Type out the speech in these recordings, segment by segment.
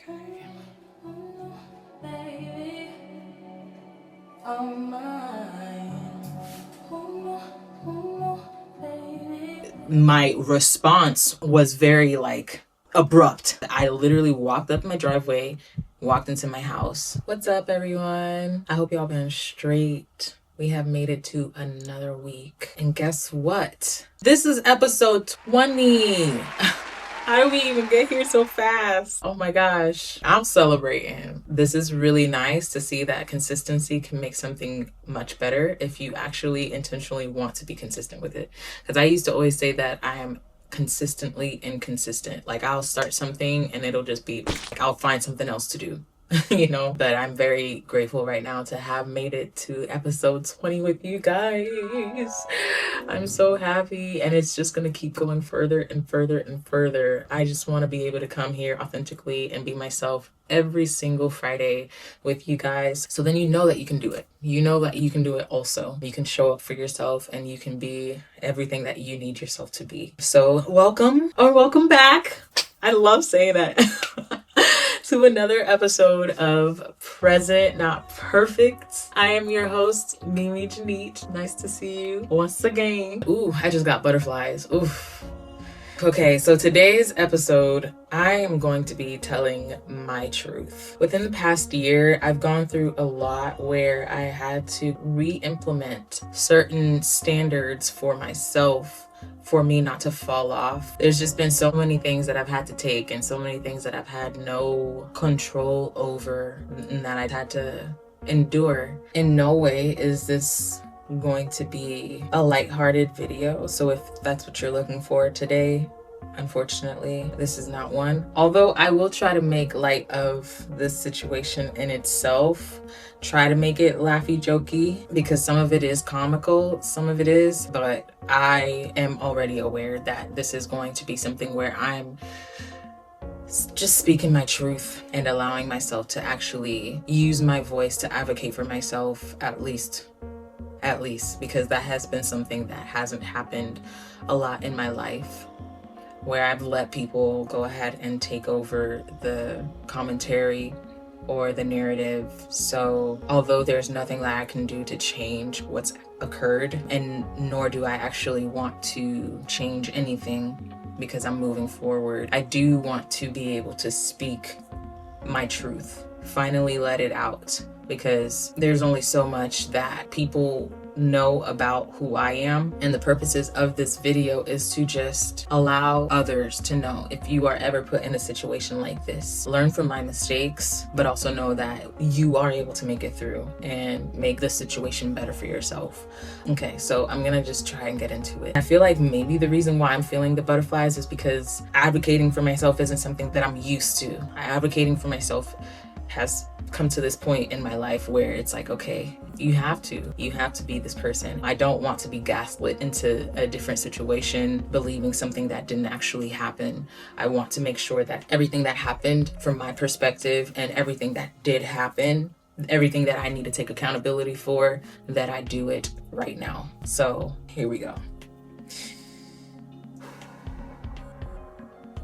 Okay. Baby, oh baby. My response was very abrupt. I literally walked up my driveway, walked into my house. What's up, everyone? I hope y'all been straight. We have made it to another week. And guess what? This is episode 20. How did we even get here so fast? Oh my gosh. I'm celebrating. This is really nice to see that consistency can make something much better if you actually intentionally want to be consistent with it. Because I used to always say that I am consistently inconsistent. Like I'll start something and it'll just be, I'll find something else to do. But I'm very grateful right now to have made it to episode 20 with you guys. I'm so happy, and it's just going to keep going further and further and further. I just want to be able to come here authentically and be myself every single Friday with you guys. So then you know that you can do it. You know that you can do it also. You can show up for yourself and you can be everything that you need yourself to be. So welcome or welcome back. I love saying that. To another episode of Present Not Perfect. I am your host, Jeanite. Nice to see you once again. Ooh, I just got butterflies. Oof. Okay, so today's episode, I am going to be telling my truth. Within the past year, I've gone through a lot where I had to re-implement certain standards for myself for me not to fall off. There's just been so many things that I've had to take and so many things that I've had no control over and that I've had to endure. In no way is this going to be a lighthearted video. So if that's what you're looking for today, unfortunately, this is not one. Although I will try to make light of this situation in itself, try to make it laughy jokey, because some of it is comical, some of it is, but I am already aware that this is going to be something where I'm just speaking my truth and allowing myself to actually use my voice to advocate for myself, at least, because that has been something that hasn't happened a lot in my life, where I've let people go ahead and take over the commentary or the narrative. So although there's nothing that I can do to change what's occurred, and nor do I actually want to change anything because I'm moving forward, I do want to be able to speak my truth, finally let it out, because there's only so much that people know about who I am, and the purposes of this video is to just allow others to know. If you are ever put in a situation like this, learn from my mistakes, but also know that you are able to make it through and make the situation better for yourself. Okay, so I'm gonna just try and get into it. I feel like maybe the reason why I'm feeling the butterflies is because advocating for myself isn't something that I'm used to. Advocating for myself has come to this point in my life where it's like, okay, you have to be this person. I don't want to be gaslit into a different situation, believing something that didn't actually happen. I want to make sure that everything that happened from my perspective and everything that did happen, everything that I need to take accountability for, that I do it right now. So here we go.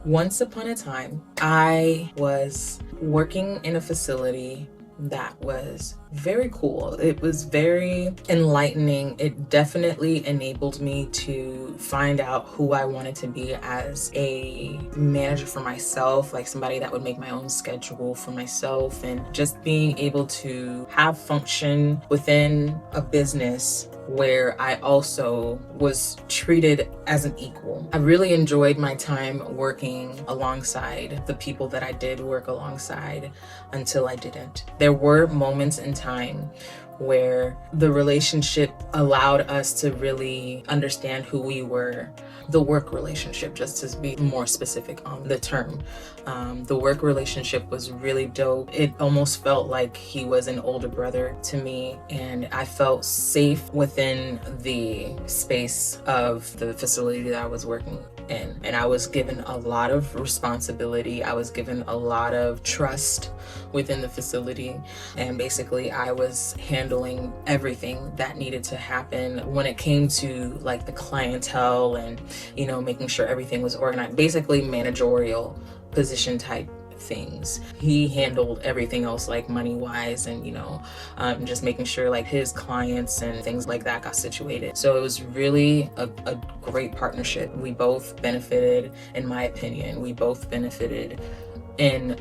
Once upon a time, I was working in a facility that was very cool. It was very enlightening. It definitely enabled me to find out who I wanted to be as a manager for myself, like somebody that would make my own schedule for myself, and just being able to have function within a business where I also was treated as an equal. I really enjoyed my time working alongside the people that I did work alongside until I didn't. There were moments in time where the relationship allowed us to really understand who we were. The work relationship, just to be more specific on the term. The work relationship was really dope. It almost felt like he was an older brother to me, and I felt safe within the space of the facility that I was working in. And I was given a lot of responsibility. I was given a lot of trust within the facility, and basically I was handling everything that needed to happen when it came to like the clientele and making sure everything was organized, basically managerial position type things. He handled everything else, like money wise, and just making sure like his clients and things like that got situated. So it was really a great partnership. We both benefited, in my opinion. We both benefited in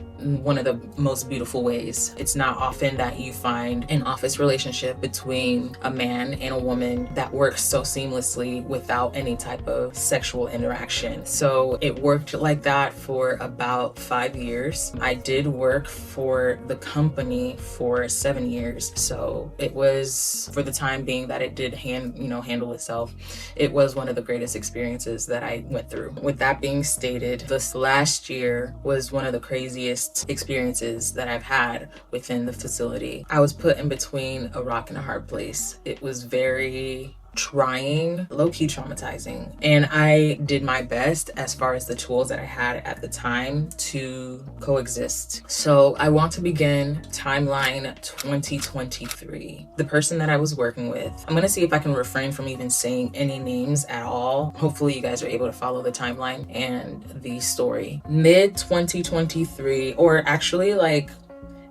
one of the most beautiful ways. It's not often that you find an office relationship between a man and a woman that works so seamlessly without any type of sexual interaction. So it worked like that for about 5 years. I did work for the company for 7 years. So it was, for the time being that it did handle itself, it was one of the greatest experiences that I went through. With that being stated, this last year was one of the craziest experiences that I've had within the facility. I was put in between a rock and a hard place. It was very trying, low-key traumatizing, and I did my best as far as the tools that I had at the time to coexist. So I want to begin timeline 2023. The person that I was working with, I'm gonna see if I can refrain from even saying any names at all. Hopefully you guys are able to follow the timeline and the story. Mid 2023, or actually like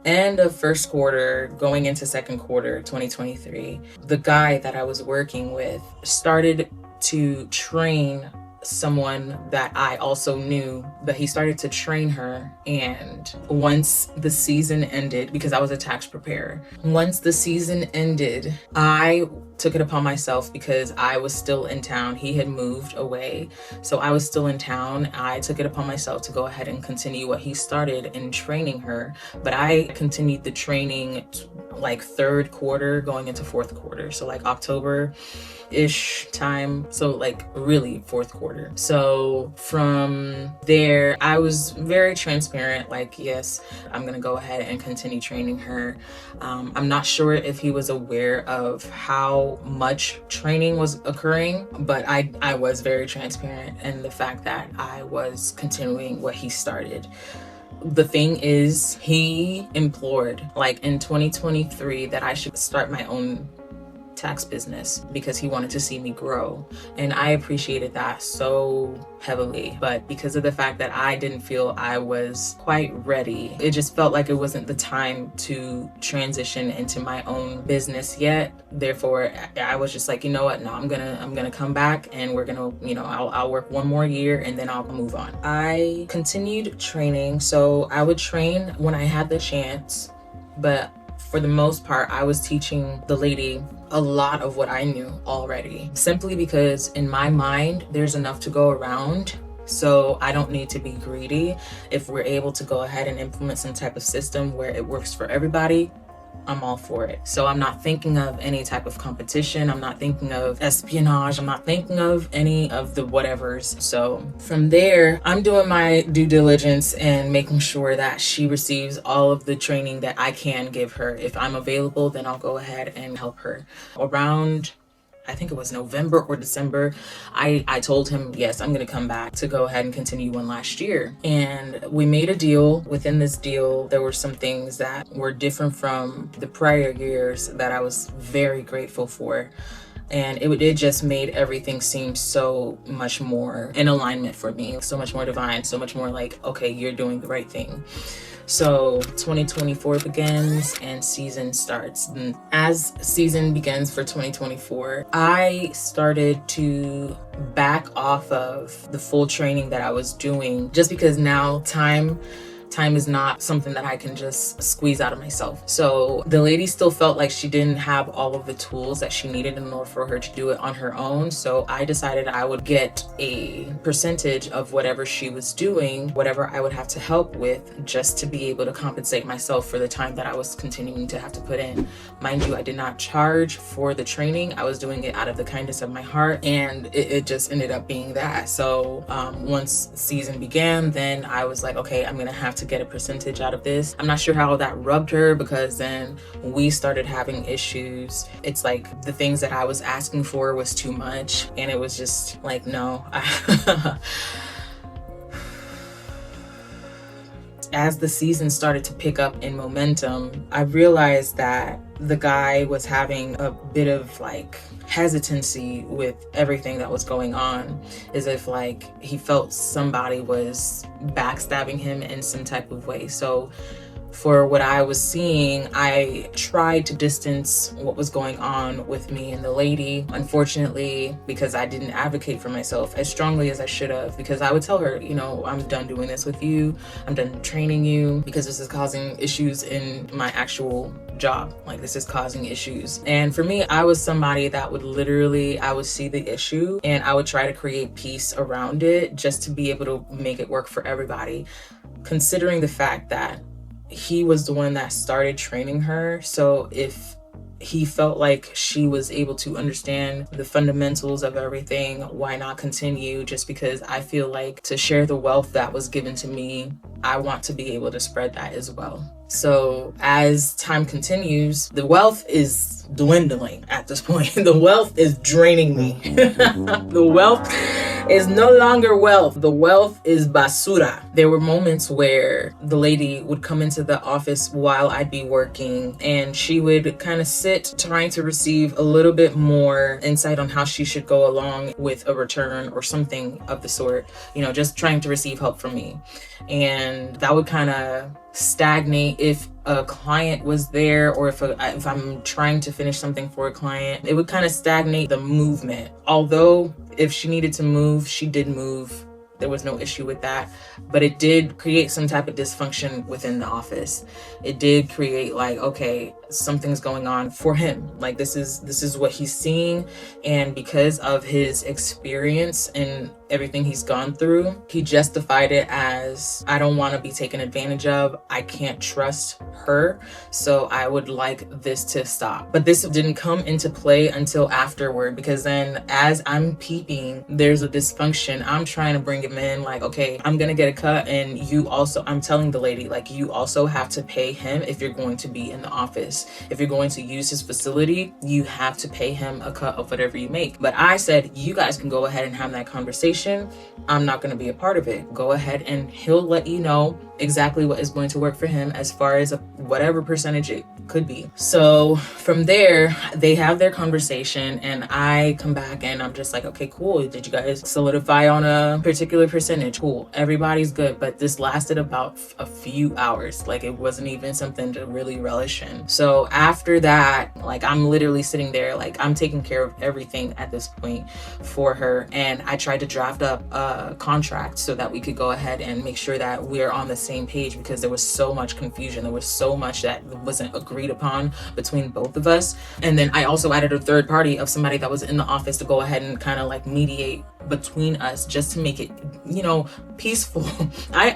end of first quarter going into second quarter 2023, the guy that I was working with started to train someone that I also knew, but he started to train her. And once the season ended, because I was a tax preparer, once the season ended, I took it upon myself, because I was still in town. He had moved away, so I was still in town. I took it upon myself to go ahead and continue what he started in training her, but I continued the training like third quarter going into fourth quarter, so like October-ish time, so like really fourth quarter. So from there, I was very transparent, like, yes, I'm gonna go ahead and continue training her. I'm not sure if he was aware of how much training was occurring, but I was very transparent in the fact that I was continuing what he started. The thing is, he implored, like in 2023, that I should start my own tax business because he wanted to see me grow, and I appreciated that so heavily. But because of the fact that I didn't feel I was quite ready, it just felt like it wasn't the time to transition into my own business yet. Therefore, I was just like, you know what, no, I'm gonna come back, and we're gonna, I'll work one more year and then I'll move on. I continued training, so I would train when I had the chance, but for the most part, I was teaching the lady a lot of what I knew already, simply because in my mind, there's enough to go around. So I don't need to be greedy. If we're able to go ahead and implement some type of system where it works for everybody, I'm all for it. So I'm not thinking of any type of competition. I'm not thinking of espionage. I'm not thinking of any of the whatevers. So from there, I'm doing my due diligence and making sure that she receives all of the training that I can give her. If I'm available, then I'll go ahead and help her. Around, I think it was November or December, I told him, yes, I'm gonna come back to go ahead and continue one last year. And we made a deal. Within this deal, there were some things that were different from the prior years that I was very grateful for. And it just made everything seem so much more in alignment for me, so much more divine, so much more like, okay, you're doing the right thing. So 2024 begins and season starts. And as season begins for 2024, I started to back off of the full training that I was doing, just because now time is not something that I can just squeeze out of myself. So the lady still felt like she didn't have all of the tools that she needed in order for her to do it on her own. So I decided I would get a percentage of whatever she was doing, whatever I would have to help with, just to be able to compensate myself for the time that I was continuing to have to put in. Mind you, I did not charge for the training. I was doing it out of the kindness of my heart, and it just ended up being that. So once season began, then I was like, okay, I'm gonna have to get a percentage out of this. I'm not sure how that rubbed her, because then we started having issues. It's like the things that I was asking for was too much, and it was just like, no. As the season started to pick up in momentum, I realized that the guy was having a bit of like hesitancy with everything that was going on, as if like he felt somebody was backstabbing him in some type of way. So for what I was seeing, I tried to distance what was going on with me and the lady. Unfortunately, because I didn't advocate for myself as strongly as I should have, because I would tell her, you know, I'm done doing this with you. I'm done training you because this is causing issues in my actual job. Like, this is causing issues. And for me, I was somebody that would literally, I would see the issue and I would try to create peace around it just to be able to make it work for everybody, considering the fact that he was the one that started training her. So if he felt like she was able to understand the fundamentals of everything, why not continue? Just because I feel like to share the wealth that was given to me, I want to be able to spread that as well. So as time continues, the wealth is dwindling at this point. The wealth is draining me. The wealth is no longer wealth. The wealth is basura. There were moments where the lady would come into the office while I'd be working, and she would kind of sit trying to receive a little bit more insight on how she should go along with a return or something of the sort, you know, just trying to receive help from me. And that would kind of stagnate if a client was there, or if I'm trying to finish something for a client. It would kind of stagnate the movement. Although if she needed to move, she did move. There was no issue with that, but it did create some type of dysfunction within the office. It did create like, okay, something's going on for him. Like, this is what he's seeing. And because of his experience and everything he's gone through, he justified it as, I don't want to be taken advantage of. I can't trust her. So I would like this to stop. But this didn't come into play until afterward, because then as I'm peeping, there's a dysfunction. I'm trying to bring him in, like, okay, I'm going to get a cut. And you also, I'm telling the lady, like, you also have to pay him if you're going to be in the office. If you're going to use his facility, you have to pay him a cut of whatever you make. But I said, you guys can go ahead and have that conversation. I'm not going to be a part of it. Go ahead and he'll let you know exactly what is going to work for him as far as whatever percentage it could be. So from there, they have their conversation and I come back and I'm just like, okay, cool. Did you guys solidify on a particular percentage? Cool. Everybody's good. But this lasted about a few hours. Like, it wasn't even something to really relish in. So after that, like, I'm literally sitting there, like, I'm taking care of everything at this point for her. And I tried to draft up a contract so that we could go ahead and make sure that we're on the same page, because there was so much confusion. There was so much that wasn't agreed upon between both of us. And then I also added a third party of somebody that was in the office to go ahead and kind of like mediate between us, just to make it, you know, peaceful. I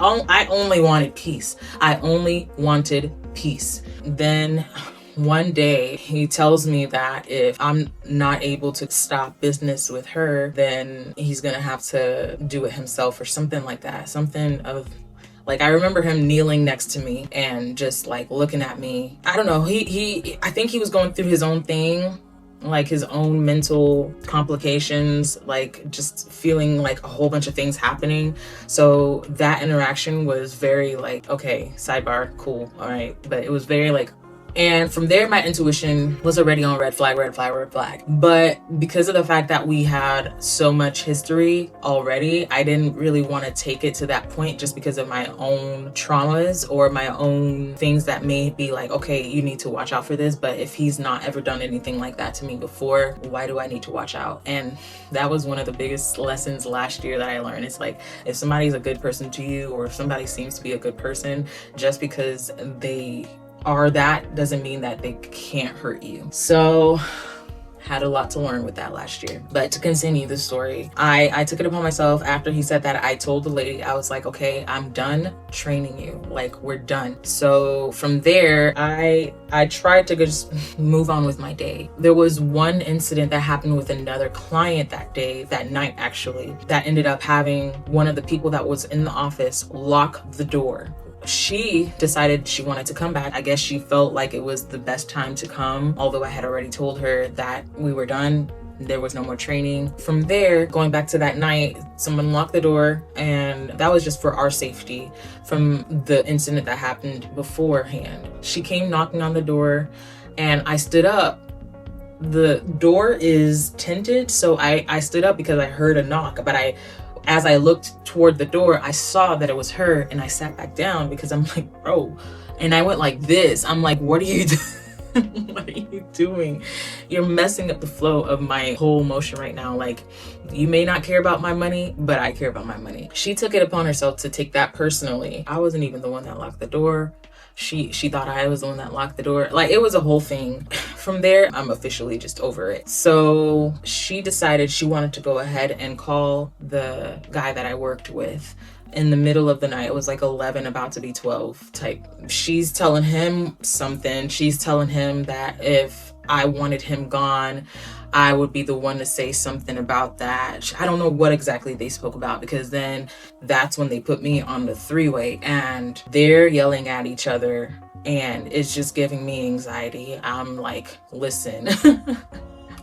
only wanted peace. I only wanted peace. Then one day he tells me that if I'm not able to stop business with her, then he's gonna have to do it himself or something like that. Something of, like, I remember him kneeling next to me and just like looking at me. I don't know. I think he was going through his own thing, like his own mental complications, like just feeling like a whole bunch of things happening. So that interaction was very like, okay, sidebar, cool, all right. But it was very like, and from there, my intuition was already on red flag, red flag, red flag. But because of the fact that we had so much history already, I didn't really want to take it to that point, just because of my own traumas or my own things that may be like, okay, you need to watch out for this. But if he's not ever done anything like that to me before, why do I need to watch out? And that was one of the biggest lessons last year that I learned. It's like, if somebody's a good person to you, or if somebody seems to be a good person, just because they are that doesn't mean that they can't hurt you. So had a lot to learn with that last year. But to continue the story, I took it upon myself. After he said that, I told the lady, I was like, okay, I'm done training you. Like, we're done. So from there, I tried to just move on with my day. There was one incident that happened with another client that night actually, that ended up having one of the people that was in the office lock the door. She decided she wanted to come back. I guess she felt like it was the best time to come, although I had already told her that we were done. There was no more training. From there, going back to that night, someone locked the door, and that was just for our safety from the incident that happened beforehand. She came knocking on the door. And I stood up. The door is tinted, so I stood up because I heard a knock, but as I looked toward the door, I saw that it was her, and I sat back down because I'm like, bro. And I went like this. I'm like, what are you doing? What are you doing? You're messing up the flow of my whole motion right now. Like, you may not care about my money, but I care about my money. She took it upon herself to take that personally. I wasn't even the one that locked the door. She thought I was the one that locked the door. Like, it was a whole thing. From there, I'm officially just over it. So she decided she wanted to go ahead and call the guy that I worked with in the middle of the night. It was like 11, about to be 12 type. She's telling him something. She's telling him that if I wanted him gone, I would be the one to say something about that. I don't know what exactly they spoke about, because then that's when they put me on the three-way and they're yelling at each other and it's just giving me anxiety. I'm like, listen,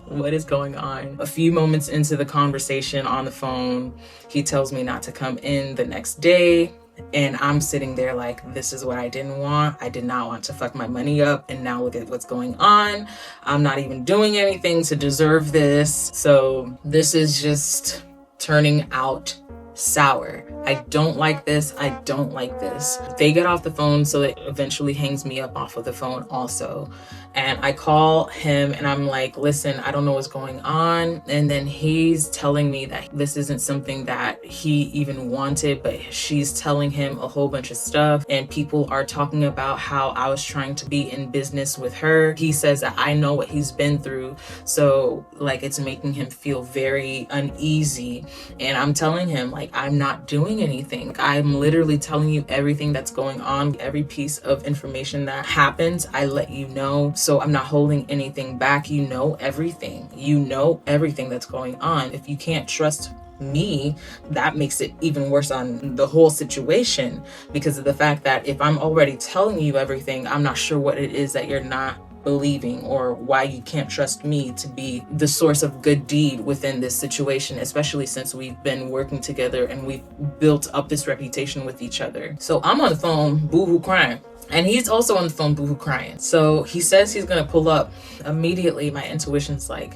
what is going on? A few moments into the conversation on the phone, he tells me not to come in the next day. And I'm sitting there like, this is what I didn't want. I did not want to fuck my money up. And now look at what's going on. I'm not even doing anything to deserve this. So this is just turning out sour. I don't like this. I don't like this. They get off the phone, so it eventually hangs me up off of the phone also. And I call him and I'm like, listen, I don't know what's going on. And then he's telling me that this isn't something that he even wanted, but she's telling him a whole bunch of stuff. And people are talking about how I was trying to be in business with her. He says that I know what he's been through. So like, it's making him feel very uneasy. And I'm telling him, like, I'm not doing anything. I'm literally telling you everything that's going on. Every piece of information that happens, I let you know. So I'm not holding anything back. You know everything. You know everything that's going on. If you can't trust me, that makes it even worse on the whole situation, because of the fact that if I'm already telling you everything, I'm not sure what it is that you're not believing, or why you can't trust me to be the source of good deed within this situation, especially since we've been working together and we've built up this reputation with each other. So I'm on the phone boohoo crying, and he's also on the phone boohoo crying. So he says he's gonna pull up. Immediately my intuition's like,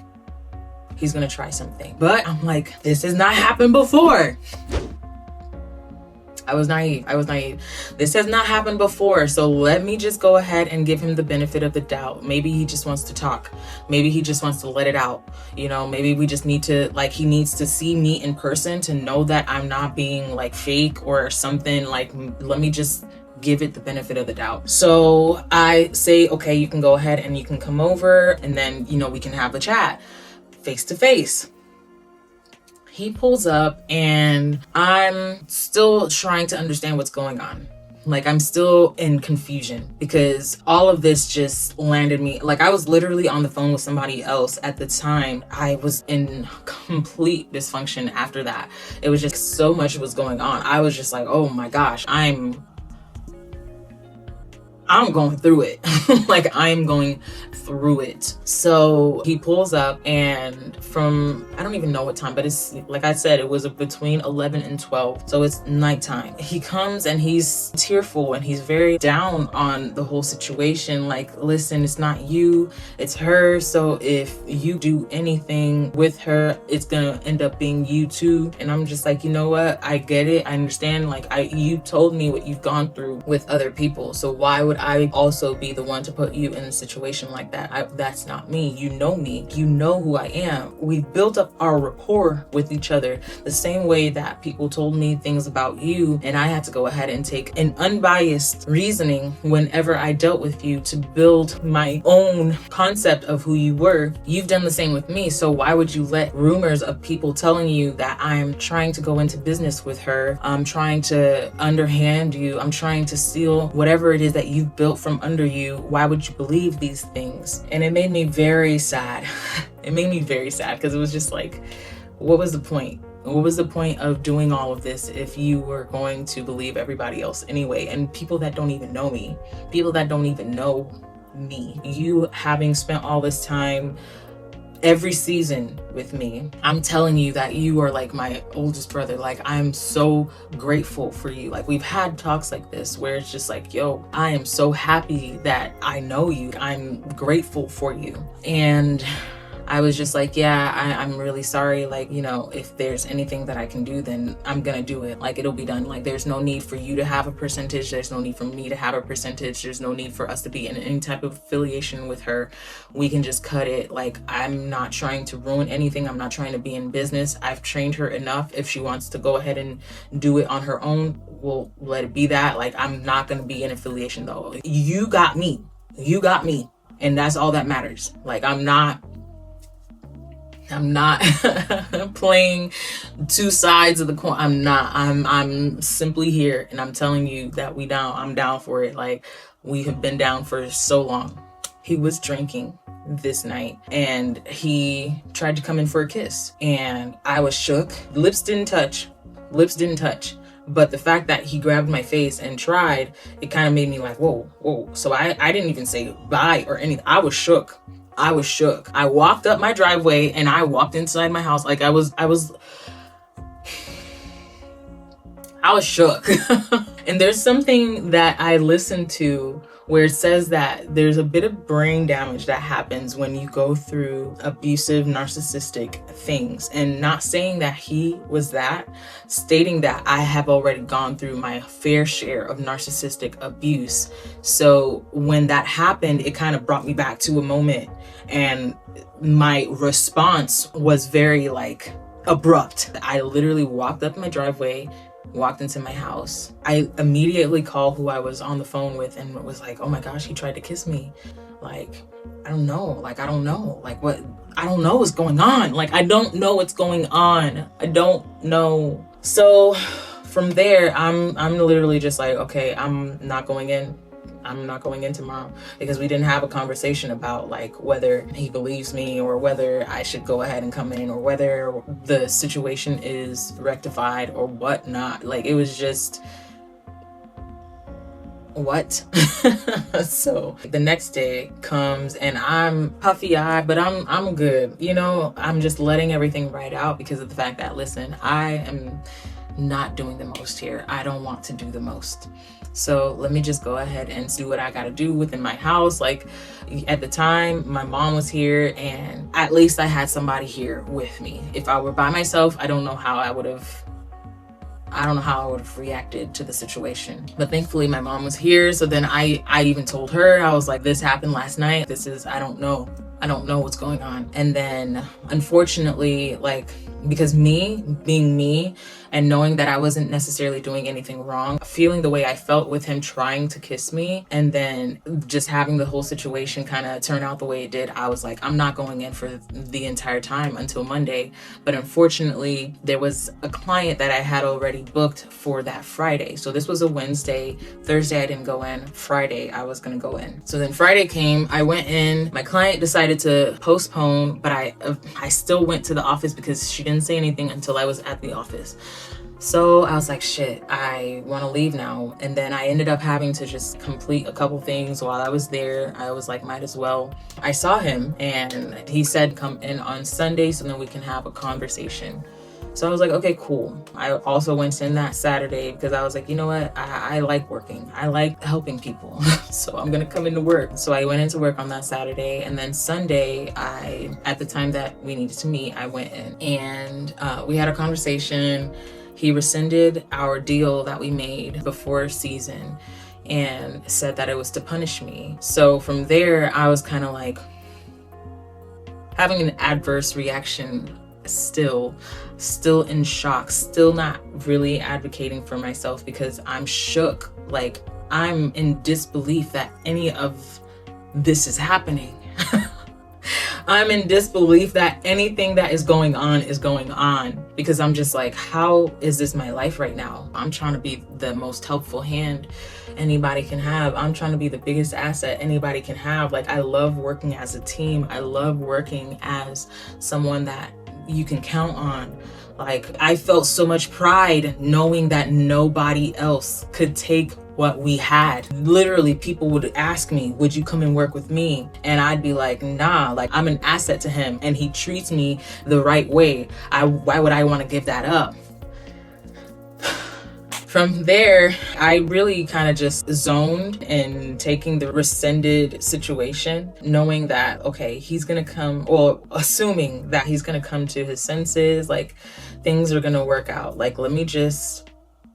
he's gonna try something. But I'm like, this has not happened before. I was naive. This has not happened before. So let me just go ahead and give him the benefit of the doubt. Maybe he just wants to talk. Maybe he just wants to let it out. You know, maybe we just need to, like, he needs to see me in person to know that I'm not being like fake or something. Like, let me just give it the benefit of the doubt. So I say, okay, you can go ahead and you can come over, and then, you know, we can have a chat face to face. He pulls up and I'm still trying to understand what's going on. Like, I'm still in confusion because all of this just landed me. Like, I was literally on the phone with somebody else at the time. I was in complete dysfunction after that. It was just so much was going on. I was just like, oh my gosh, I'm going through it. Like, I'm going through it. So he pulls up, and from, I don't even know what time, but it's, like I said, it was between 11 and 12. So it's nighttime. He comes and he's tearful and he's very down on the whole situation. Like, listen, it's not you, it's her. So if you do anything with her, it's gonna end up being you too. And I'm just like, you know what? I get it. I understand. Like, you told me what you've gone through with other people. So why would I also be the one to put you in a situation like that? That's not me. You know me. You know who I am. We built up our rapport with each other the same way that people told me things about you, and I had to go ahead and take an unbiased reasoning whenever I dealt with you to build my own concept of who you were. You've done the same with me. So why would you let rumors of people telling you that I'm trying to go into business with her, I'm trying to underhand you, I'm trying to steal whatever it is that you've built from under you? Why would you believe these things? And it made me very sad. It made me very sad because it was just like, what was the point? What was the point of doing all of this if you were going to believe everybody else anyway? And people that don't even know me, people that don't even know me, you having spent all this time every season with me. I'm telling you that you are like my oldest brother. Like, I'm so grateful for you. Like, we've had talks like this where it's just like, yo, I am so happy that I know you. I'm grateful for you. And I was just like, yeah, I'm really sorry. Like, you know, if there's anything that I can do, then I'm gonna do it. Like, it'll be done. Like, there's no need for you to have a percentage. There's no need for me to have a percentage. There's no need for us to be in any type of affiliation with her. We can just cut it. Like, I'm not trying to ruin anything. I'm not trying to be in business. I've trained her enough. If she wants to go ahead and do it on her own, we'll let it be that. Like, I'm not gonna be in affiliation though. You got me. You got me. And that's all that matters. Like, I'm not playing two sides of the coin. I'm simply here, and I'm telling you that I'm down for it. Like, we have been down for so long. He was drinking this night and he tried to come in for a kiss, and I was shook. Lips didn't touch. But the fact that he grabbed my face and tried, it kind of made me like, whoa. So I didn't even say bye or anything. I was shook. I walked up my driveway and I walked inside my house. Like, I was shook. And there's something that I listened to where it says that there's a bit of brain damage that happens when you go through abusive, narcissistic things. And not saying that he was that, stating that I have already gone through my fair share of narcissistic abuse. So when that happened, it kind of brought me back to a moment, and my response was very like abrupt. I literally walked up my driveway, walked into my house. I immediately called who I was on the phone with and was like, oh my gosh, he tried to kiss me. Like, I don't know. Like, what? I don't know what's going on. Like, I don't know what's going on. I don't know. So from there, I'm literally just like, okay, I'm not going in tomorrow, because we didn't have a conversation about like whether he believes me or whether I should go ahead and come in or whether the situation is rectified or whatnot. Like, it was just what? So the next day comes and I'm puffy-eyed, but I'm good. You know, I'm just letting everything ride out because of the fact that, listen, I am not doing the most here. I don't want to do the most. So let me just go ahead and do what I gotta do within my house. Like, at the time, my mom was here, and at least I had somebody here with me. If I were by myself, I don't know how I would have reacted to the situation. But thankfully my mom was here. So then I even told her, I was like, this happened last night. I don't know what's going on. And then unfortunately, like, because me being me and knowing that I wasn't necessarily doing anything wrong, feeling the way I felt with him trying to kiss me, and then just having the whole situation kind of turn out the way it did, I was like, I'm not going in for the entire time until Monday. But unfortunately, there was a client that I had already booked for that Friday. So this was a Wednesday. Thursday I didn't go in. Friday I was gonna go in. So then Friday came, I went in. My client decided to postpone, but I still went to the office because she didn't say anything until I was at the office. So I was like, shit, I want to leave now. And then I ended up having to just complete a couple things while I was there. I was like, might as well. I saw him and he said, come in on Sunday so then we can have a conversation. So I was like, okay, cool. I also went in that Saturday because I was like, you know what? I like working. I like helping people. So I'm going to come into work. So I went into work on that Saturday. And then Sunday, at the time that we needed to meet, I went in and we had a conversation. He rescinded our deal that we made before season and said that it was to punish me. So from there, I was kind of like having an adverse reaction, still in shock, still not really advocating for myself because I'm shook. Like, I'm in disbelief that any of this is happening. I'm in disbelief that anything that is going on because I'm just like, how is this my life right now? I'm trying to be the most helpful hand anybody can have. I'm trying to be the biggest asset anybody can have. Like, I love working as a team. I love working as someone that you can count on. Like, I felt so much pride knowing that nobody else could take what we had. Literally, people would ask me, would you come and work with me? And I'd be like, nah, like I'm an asset to him and he treats me the right way. Why would I want to give that up? From there, I really kind of just zoned in taking the rescinded situation, knowing that, okay, he's gonna come, or assuming that he's gonna come to his senses, like things are gonna work out. Like, let me just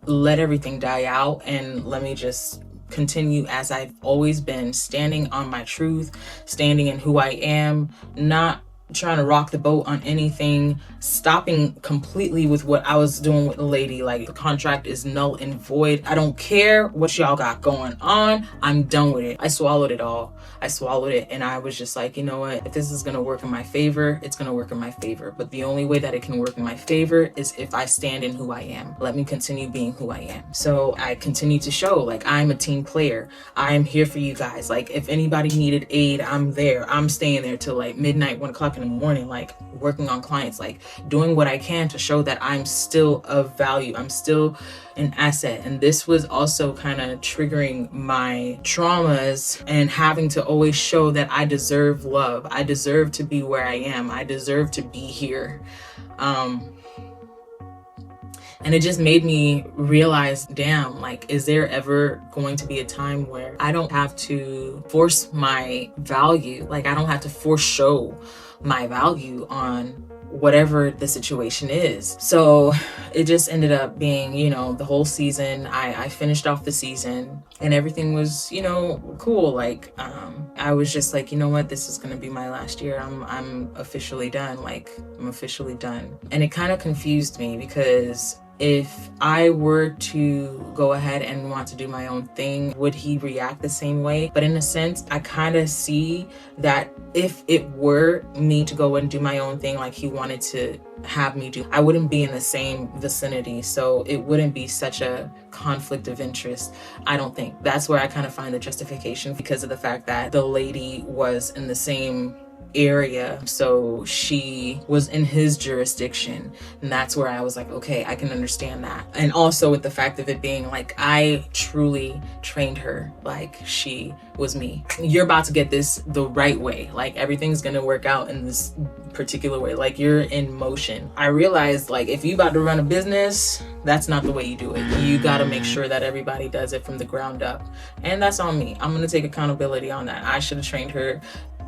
let everything die out and let me just continue as I've always been, standing on my truth, standing in who I am, not trying to rock the boat on anything, stopping completely with what I was doing with the lady. Like, the contract is null and void. I don't care what y'all got going on. I'm done with it. I swallowed it all. I swallowed it, and I was just like, you know what? If this is gonna work in my favor, it's gonna work in my favor. But the only way that it can work in my favor is if I stand in who I am. Let me continue being who I am. So I continue to show, like, I'm a team player. I am here for you guys. Like, if anybody needed aid, I'm there. I'm staying there till like midnight, 1 o'clock in the morning, like working on clients, like doing what I can to show that I'm still of value. I'm still an asset. And this was also kind of triggering my traumas and having to always show that I deserve love. I deserve to be where I am. I deserve to be here. And it just made me realize, damn, like, is there ever going to be a time where I don't have to force my value? Like, I don't have to force show my value on whatever the situation is. So it just ended up being, you know, the whole season. I finished off the season and everything was, you know, cool. Like, I was just like, you know what, this is gonna be my last year. I'm officially done. Like, I'm officially done. And it kind of confused me, because if I were to go ahead and want to do my own thing, would he react the same way? But in a sense, I kind of see that if it were me to go and do my own thing, like he wanted to have me do, I wouldn't be in the same vicinity. So it wouldn't be such a conflict of interest. I don't think. That's where I kind of find the justification, because of the fact that the lady was in the same area, so she was in his jurisdiction, and that's where I was like, okay, I can understand that. And also with the fact of it being like, I truly trained her like she was me. You're about to get this the right way, like everything's gonna work out in this particular way, like you're in motion. I realized, like, if you about to run a business, that's not the way you do it. You got to make sure that everybody does it from the ground up, and that's on me. I'm gonna take accountability on that. I should have trained her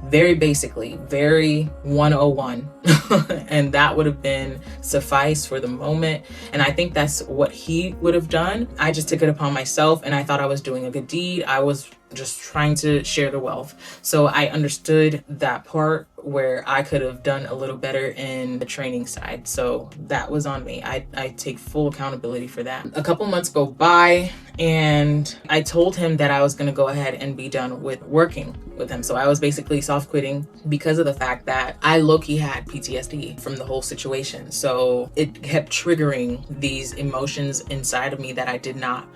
very basically, very 101 and that would have been suffice for the moment. And I think that's what he would have done. I just took it upon myself, and I thought I was doing a good deed. I was just trying to share the wealth. So I understood that part where I could have done a little better in the training side. So that was on me. I take full accountability for that. A couple months go by, and I told him that I was going to go ahead and be done with working with him. So I was basically soft-quitting because of the fact that I low-key had PTSD from the whole situation. So it kept triggering these emotions inside of me that I did not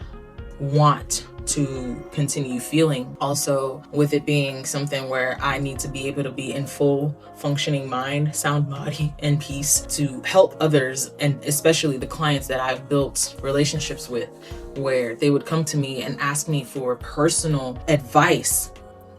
want to continue feeling. Also, with it being something where I need to be able to be in full functioning mind, sound body, and peace to help others, and especially the clients that I've built relationships with, where they would come to me and ask me for personal advice.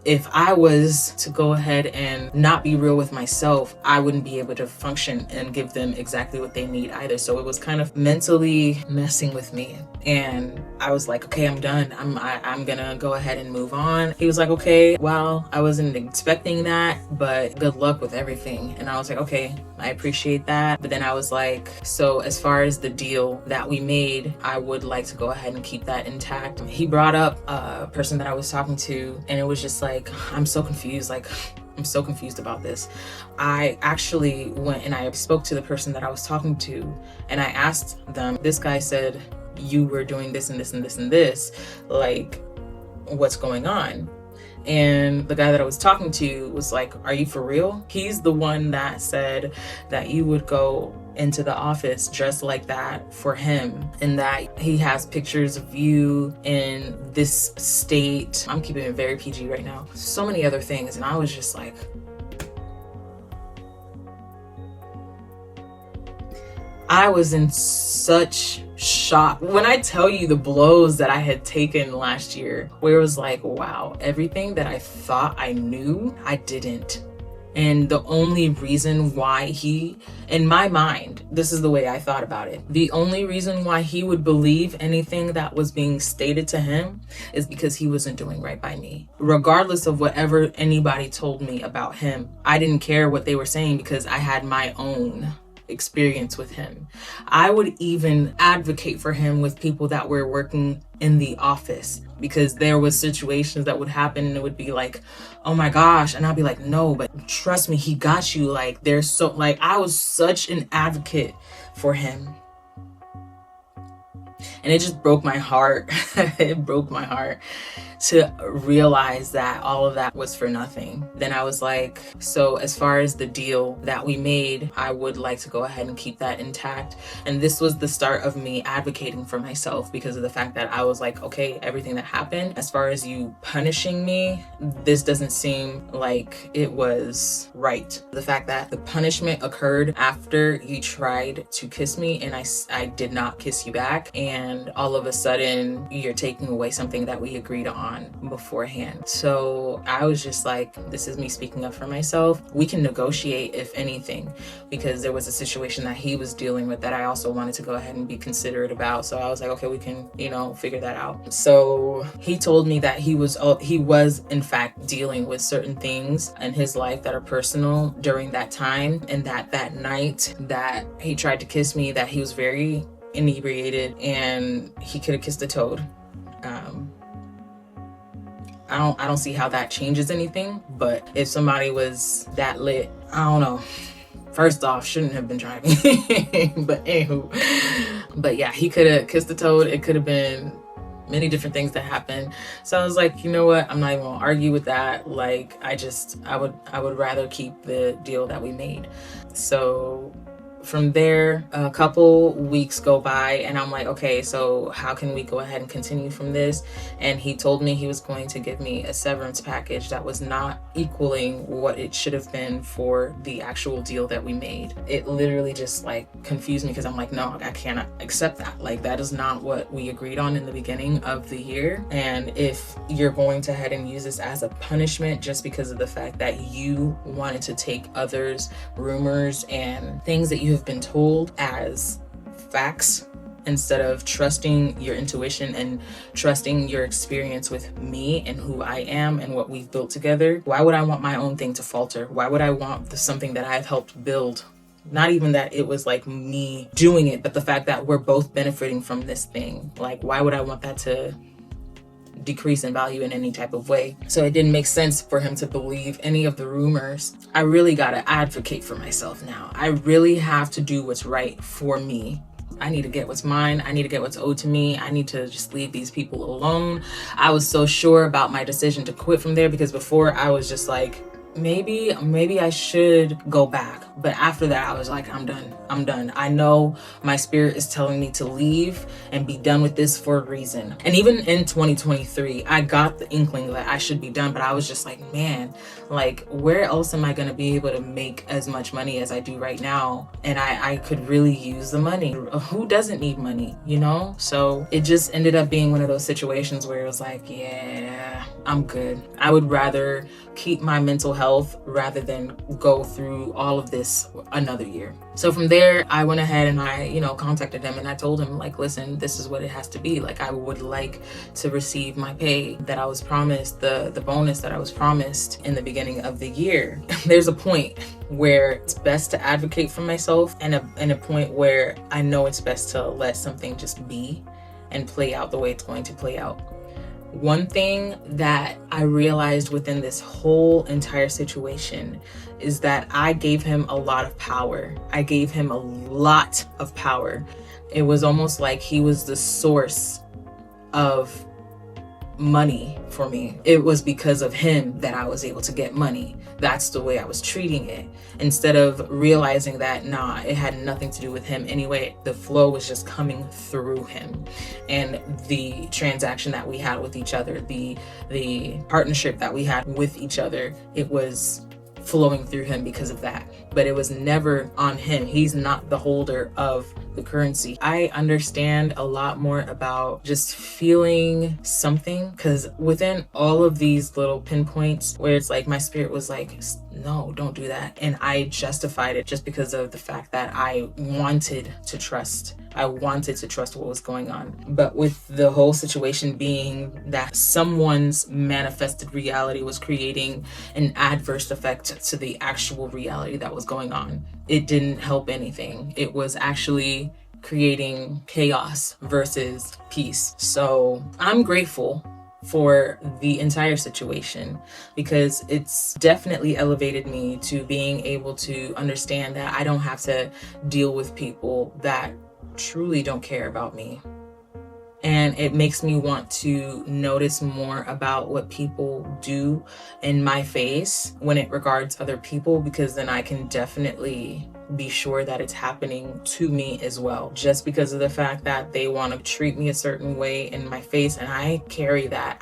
If I was to go ahead and not be real with myself, I wouldn't be able to function and give them exactly what they need either. So it was kind of mentally messing with me. And I was like, okay, I'm done. I'm gonna go ahead and move on. He was like, okay, well, I wasn't expecting that, but good luck with everything. And I was like, okay, I appreciate that. But then I was like, so as far as the deal that we made, I would like to go ahead and keep that intact. He brought up a person that I was talking to, and it was just like, I'm so confused. Like, I'm so confused about this. I actually went and I spoke to the person that I was talking to, and I asked them, this guy said, you were doing this and this and this and this, like, what's going on? And the guy that I was talking to was like, are you for real? He's the one that said that you would go into the office dressed like that for him, and that he has pictures of you in this state. I'm keeping it very PG right now. So many other things. And I was just like, I was in such shock when I tell you the blows that I had taken last year, where it was like, wow, everything that I thought I knew, I didn't. And the only reason why he, in my mind, this is the way I thought about it. The only reason why he would believe anything that was being stated to him is because he wasn't doing right by me. Regardless of whatever anybody told me about him, I didn't care what they were saying because I had my own experience with him. I would even advocate for him with people that were working in the office, because there was situations that would happen and it would be like, oh my gosh, and I'd be like, no, but trust me, he got you. Like, there's so, like, I was such an advocate for him. And it just broke my heart. It broke my heart to realize that all of that was for nothing. Then I was like, so as far as the deal that we made, I would like to go ahead and keep that intact. And this was the start of me advocating for myself, because of the fact that I was like, okay, everything that happened, as far as you punishing me, this doesn't seem like it was right. The fact that the punishment occurred after you tried to kiss me and I did not kiss you back, and all of a sudden you're taking away something that we agreed on beforehand. So I was just like, this is me speaking up for myself. We can negotiate if anything, because there was a situation that he was dealing with that I also wanted to go ahead and be considerate about. So I was like, okay, we can, figure that out. So he told me that he was in fact dealing with certain things in his life that are personal during that time, and that night that he tried to kiss me, that he was very inebriated and he could have kissed a toad. I don't see how that changes anything, but if somebody was that lit, I don't know. First off, shouldn't have been driving. But anywho, but yeah, he could have kissed the toad. It could have been many different things that happened. So I was like, you know what? I'm not even gonna argue with that. Like, I would rather keep the deal that we made. So from there, a couple weeks go by and I'm like, okay, so how can we go ahead and continue from this? And he told me he was going to give me a severance package that was not equaling what it should have been for the actual deal that we made. It literally just like confused me, because I'm like, no, I cannot accept that. Like, that is not what we agreed on in the beginning of the year. And if you're going to head and use this as a punishment just because of the fact that you wanted to take others' rumors and things that you have been told as facts, instead of trusting your intuition and trusting your experience with me and who I am and what we've built together, why would I want my own thing to falter? Why would I want something that I've helped build? Not even that it was like me doing it, but the fact that we're both benefiting from this thing. Like, why would I want that to decrease in value in any type of way? So it didn't make sense for him to believe any of the rumors. I really gotta advocate for myself now. I really have to do what's right for me. I need to get what's mine. I need to get what's owed to me. I need to just leave these people alone. I was so sure about my decision to quit from there, because before I was just like, maybe I should go back. But after that, I was like, I'm done. I know my spirit is telling me to leave and be done with this for a reason. And even in 2023, I got the inkling that I should be done, but I was just like, man, like, where else am I going to be able to make as much money as I do right now? And I could really use the money. Who doesn't need money, So it just ended up being one of those situations where it was like, yeah, I'm good. I would rather keep my mental health rather than go through all of this another year. So from there, I went ahead and I, contacted him, and I told him, like, listen, this is what it has to be. Like, I would like to receive my pay that I was promised, the bonus that I was promised in the beginning of the year. There's a point where it's best to advocate for myself, and a point where I know it's best to let something just be and play out the way it's going to play out. One thing that I realized within this whole entire situation is that I gave him a lot of power. I gave him a lot of power. It was almost like he was the source of money for me. It was because of him that I was able to get money. That's the way I was treating it, instead of realizing that it had nothing to do with him anyway. The flow was just coming through him, and the transaction that we had with each other, the partnership that we had with each other, it was flowing through him because of that. But it was never on him. He's not the holder of the currency. I understand a lot more about just feeling something, because within all of these little pinpoints where it's like my spirit was like, no, don't do that. And I justified it just because of the fact that I wanted to trust. I wanted to trust what was going on. But with the whole situation being that someone's manifested reality was creating an adverse effect to the actual reality that was going on, it didn't help anything. It was actually creating chaos versus peace. So I'm grateful for the entire situation, because it's definitely elevated me to being able to understand that I don't have to deal with people that truly don't care about me. And it makes me want to notice more about what people do in my face when it regards other people, because then I can definitely be sure that it's happening to me as well, just because of the fact that they want to treat me a certain way in my face. And I carry that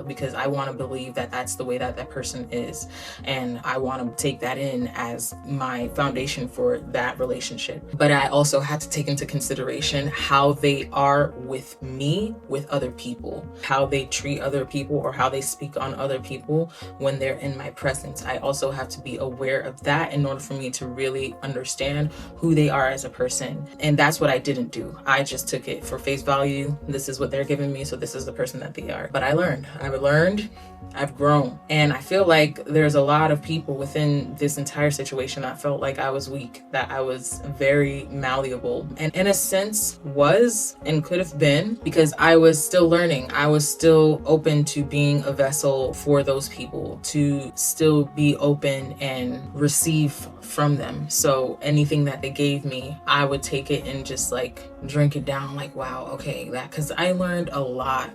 because I want to believe that that's the way that that person is, and I want to take that in as my foundation for that relationship. But I also had to take into consideration how they are with me, with other people, how they treat other people, or how they speak on other people when they're in my presence. I also have to be aware of that in order for me to really understand who they are as a person. And that's what I didn't do. I just took it for face value. This is what they're giving me, so this is the person that they are. But I've learned, I've grown. And I feel like there's a lot of people within this entire situation that felt like I was weak, that I was very malleable. And in a sense was and could have been, because I was still learning. I was still open to being a vessel for those people, to still be open and receive from them. So anything that they gave me, I would take it and just like drink it down, like, wow, okay, that, because I learned a lot.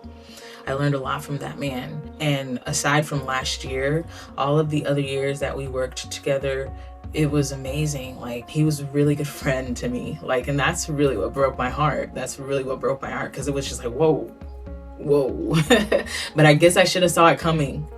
I learned a lot from that man. And aside from last year, all of the other years that we worked together, it was amazing. Like, he was a really good friend to me. Like, and that's really what broke my heart. Because it was just like, whoa. But I guess I should have saw it coming.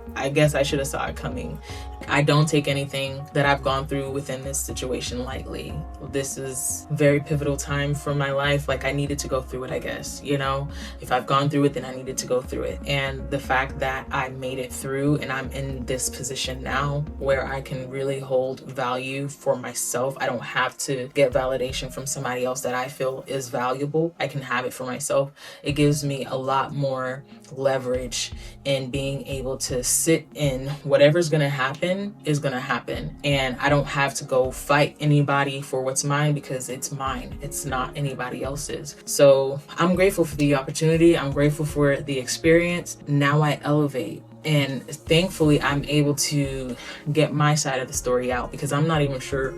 I don't take anything that I've gone through within this situation lightly. This is a very pivotal time for my life. Like, I needed to go through it, I guess. You know, if I've gone through it, then I needed to go through it. And the fact that I made it through and I'm in this position now where I can really hold value for myself. I don't have to get validation from somebody else that I feel is valuable. I can have it for myself. It gives me a lot more leverage in being able to sit in whatever's going to happen is going to happen. And I don't have to go fight anybody for what's mine, because it's mine. It's not anybody else's. So I'm grateful for the opportunity. I'm grateful for the experience. Now I elevate. And thankfully, I'm able to get my side of the story out, because I'm not even sure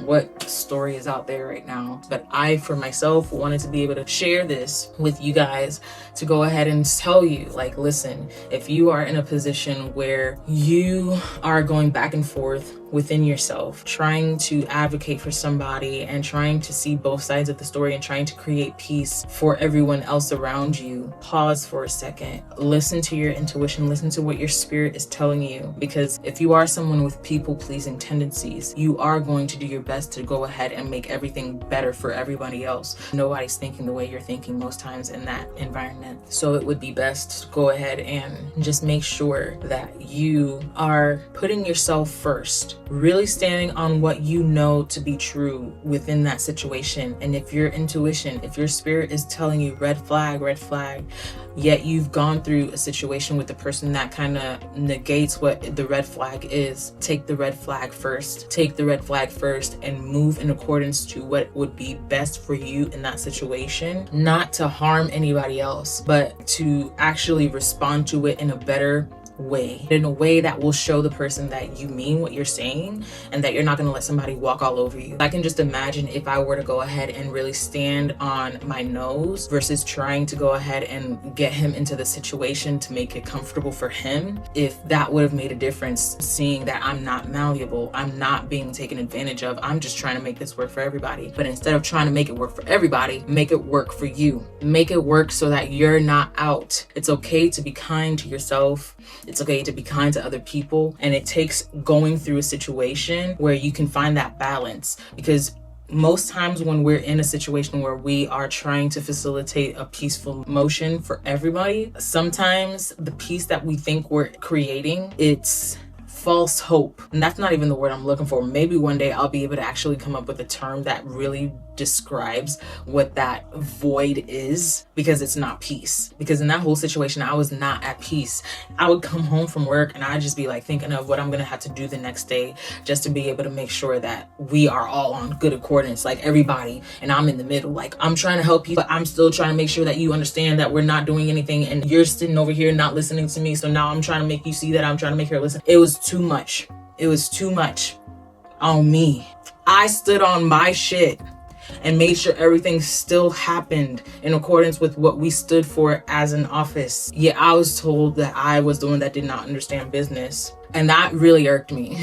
what story is out there right now. But I, for myself, wanted to be able to share this with you guys, to go ahead and tell you, like, listen, if you are in a position where you are going back and forth within yourself, trying to advocate for somebody and trying to see both sides of the story and trying to create peace for everyone else around you, pause for a second. Listen to your intuition. Listen to what your spirit is telling you. Because if you are someone with people-pleasing tendencies, you are going to do your best to go ahead and make everything better for everybody else. Nobody's thinking the way you're thinking most times in that environment. So it would be best to go ahead and just make sure that you are putting yourself first, really standing on what you know to be true within that situation. And if your intuition, if your spirit is telling you red flag, yet you've gone through a situation with the person that kind of negates what the red flag is, take the red flag first and move in accordance to what would be best for you in that situation. Not to harm anybody else, but to actually respond to it in a better way, in a way that will show the person that you mean what you're saying and that you're not going to let somebody walk all over you. I can just imagine if I were to go ahead and really stand on my nose versus trying to go ahead and get him into the situation to make it comfortable for him, if that would have made a difference, seeing that I'm not malleable, I'm not being taken advantage of, I'm just trying to make this work for everybody. But instead of trying to make it work for everybody, make it work for you. Make it work so that you're not out. It's okay to be kind to yourself. It's okay to be kind to other people. And it takes going through a situation where you can find that balance, because most times when we're in a situation where we are trying to facilitate a peaceful motion for everybody, sometimes the peace that we think we're creating, it's false hope. And that's not even the word I'm looking for. Maybe one day I'll be able to actually come up with a term that really describes what that void is, because it's not peace. Because in that whole situation, I was not at peace. I would come home from work and I'd just be like thinking of what I'm gonna have to do the next day just to be able to make sure that we are all on good accordance, like everybody, and I'm in the middle. Like, I'm trying to help you, but I'm still trying to make sure that you understand that we're not doing anything, and you're sitting over here not listening to me. So now I'm trying to make you see that I'm trying to make her listen. It was too much. It was too much on me. I stood on my shit and made sure everything still happened in accordance with what we stood for as an office. Yet I was told that I was the one that did not understand business. And that really irked me.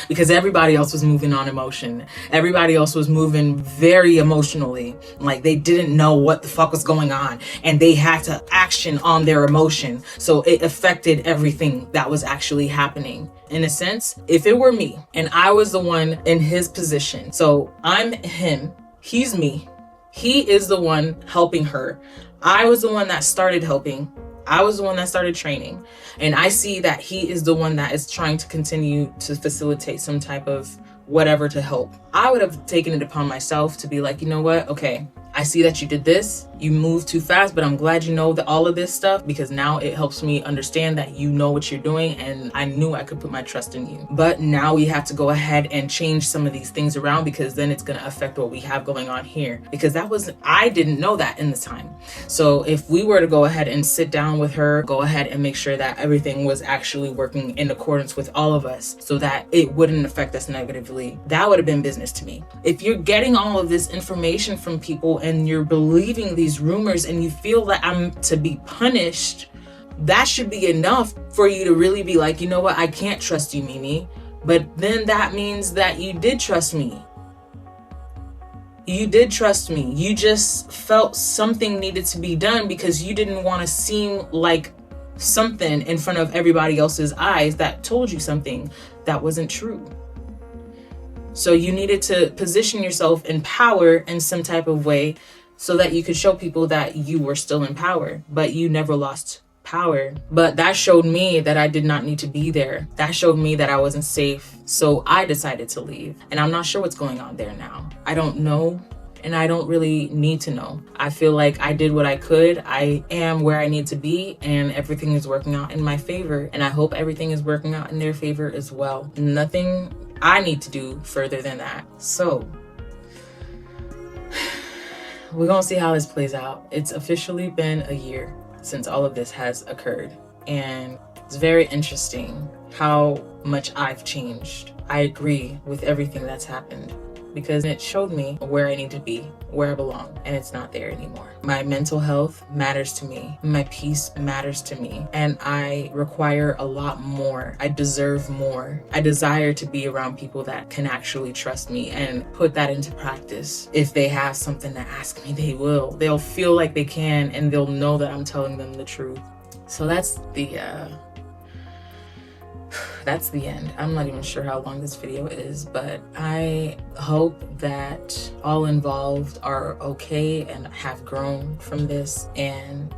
Because everybody else was moving on emotion. Everybody else was moving very emotionally. Like, they didn't know what the fuck was going on, and they had to action on their emotion. So it affected everything that was actually happening. In a sense, if it were me and I was the one in his position, so I'm him, he's me, he is the one helping her. I was the one that started helping. I was the one that started training, and I see that he is the one that is trying to continue to facilitate some type of whatever to help. I would have taken it upon myself to be like, you know what? Okay, I see that you did this. You moved too fast, but I'm glad you know that all of this stuff, because now it helps me understand that you know what you're doing, and I knew I could put my trust in you. But now we have to go ahead and change some of these things around, because then it's going to affect what we have going on here, because I didn't know that in the time. So if we were to go ahead and sit down with her, go ahead and make sure that everything was actually working in accordance with all of us so that it wouldn't affect us negatively, that would have been business to me. If you're getting all of this information from people and you're believing these rumors and you feel that I'm to be punished, that should be enough for you to really be like, you know what, I can't trust you, Mimi. But then that means that you did trust me. You did trust me. You just felt something needed to be done because you didn't want to seem like something in front of everybody else's eyes that told you something that wasn't true. So you needed to position yourself in power in some type of way so that you could show people that you were still in power, but you never lost power. But that showed me that I did not need to be there. That showed me that I wasn't safe. So I decided to leave. And I'm not sure what's going on there now. I don't know. And I don't really need to know. I feel like I did what I could. I am where I need to be, and everything is working out in my favor. And I hope everything is working out in their favor as well. Nothing I need to do further than that. So we're gonna see how this plays out. It's officially been a year since all of this has occurred, and it's very interesting how much I've changed. I agree with everything that's happened, because it showed me where I need to be, where I belong, and it's not there anymore. My mental health matters to me. My peace matters to me, and I require a lot more. I deserve more. I desire to be around people that can actually trust me and put that into practice. If they have something to ask me, they will. They'll feel like they can, and they'll know that I'm telling them the truth. So that's the end. I'm not even sure how long this video is, but I hope that all involved are okay and have grown from this. And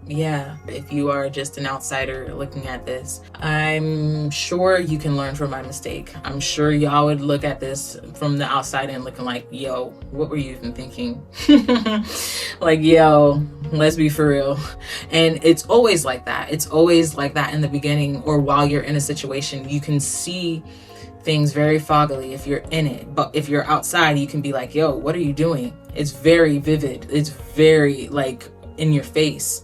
yeah, if you are just an outsider looking at this, I'm sure you can learn from my mistake. I'm sure y'all would look at this from the outside and looking like, yo, what were you even thinking? Like, yo, let's be for real. And it's always like that. It's always like that in the beginning, or while you're in a situation. You can see things very foggily if you're in it, but if you're outside, you can be like, yo, what are you doing? It's very vivid. It's very like in your face.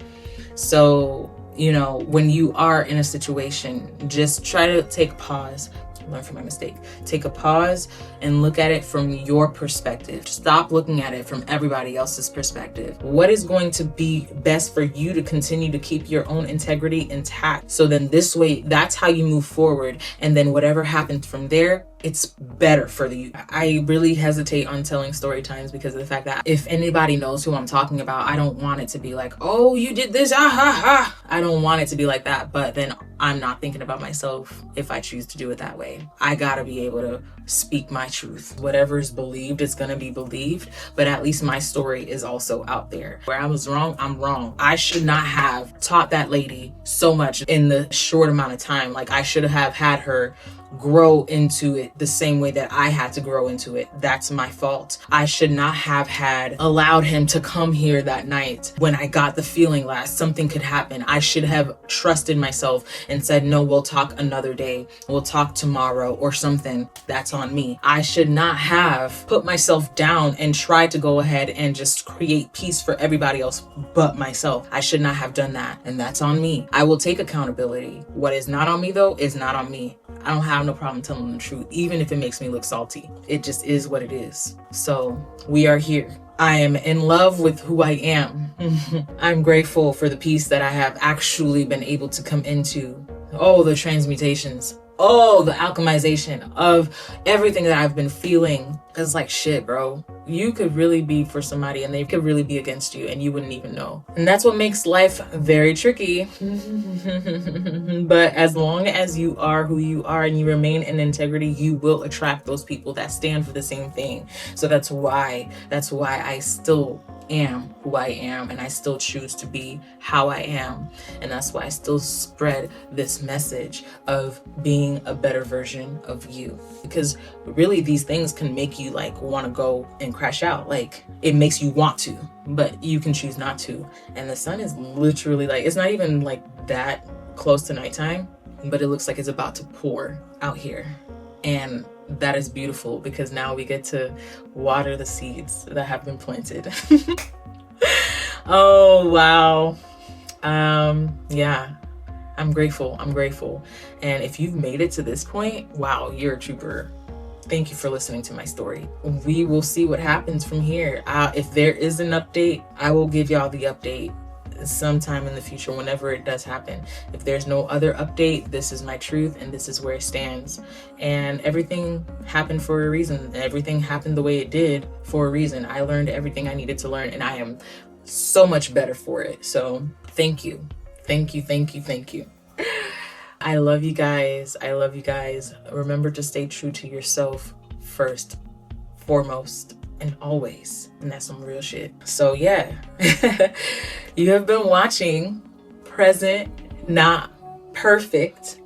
So, you know, when you are in a situation, just try to take a pause. Learn from my mistake. Take a pause and look at it from your perspective. Stop looking at it from everybody else's perspective. What is going to be best for you to continue to keep your own integrity intact? So then this way, that's how you move forward. And then whatever happens from there, it's better for you. I really hesitate on telling story times because of the fact that if anybody knows who I'm talking about, I don't want it to be like, oh, you did this, ah, ha, ha. I don't want it to be like that. But then I'm not thinking about myself if I choose to do it that way. I gotta be able to speak my truth. Whatever is believed is gonna be believed, but at least my story is also out there. Where I was wrong, I'm wrong. I should not have taught that lady so much in the short amount of time. Like, I should have had her grow into it the same way that I had to grow into it. That's my fault. I should not have had allowed him to come here that night when I got the feeling that something could happen. I should have trusted myself and said, no, we'll talk another day. We'll talk tomorrow or something. That's on me. I should not have put myself down and tried to go ahead and just create peace for everybody else but myself. I should not have done that. And that's on me. I will take accountability. What is not on me though is not on me. I don't have no problem telling the truth, even if it makes me look salty. It just is what it is. So we are here. I am in love with who I am. I'm grateful for the peace that I have actually been able to come into. Oh, the transmutations. Oh, the alchemization of everything that I've been feeling. It's like, shit, bro. You could really be for somebody and they could really be against you and you wouldn't even know. And that's what makes life very tricky. But as long as you are who you are and you remain in integrity, you will attract those people that stand for the same thing. So that's why I still am who I am, and I still choose to be how I am. And that's why I still spread this message of being a better version of you, because really these things can make you like want to go and crash out. Like, it makes you want to, but you can choose not to. And the sun is literally like, it's not even like that close to nighttime, but it looks like it's about to pour out here. And that is beautiful because now we get to water the seeds that have been planted. Oh, wow. Yeah, I'm grateful. And if you've made it to this point, wow, you're a trooper. Thank you for listening to my story. We will see what happens from here. If there is an update, I will give y'all the update sometime in the future, whenever it does happen. If there's no other update, this is my truth and this is where it stands. And everything happened for a reason. Everything happened the way it did for a reason. I learned everything I needed to learn and I am so much better for it. So thank you. I love you guys. Remember to stay true to yourself first, foremost, and always. And that's some real shit. So yeah, you have been watching Present Not Perfect.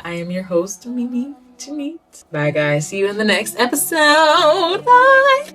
I am your host, Mimi Jeanite. Bye guys. See you in the next episode. Bye.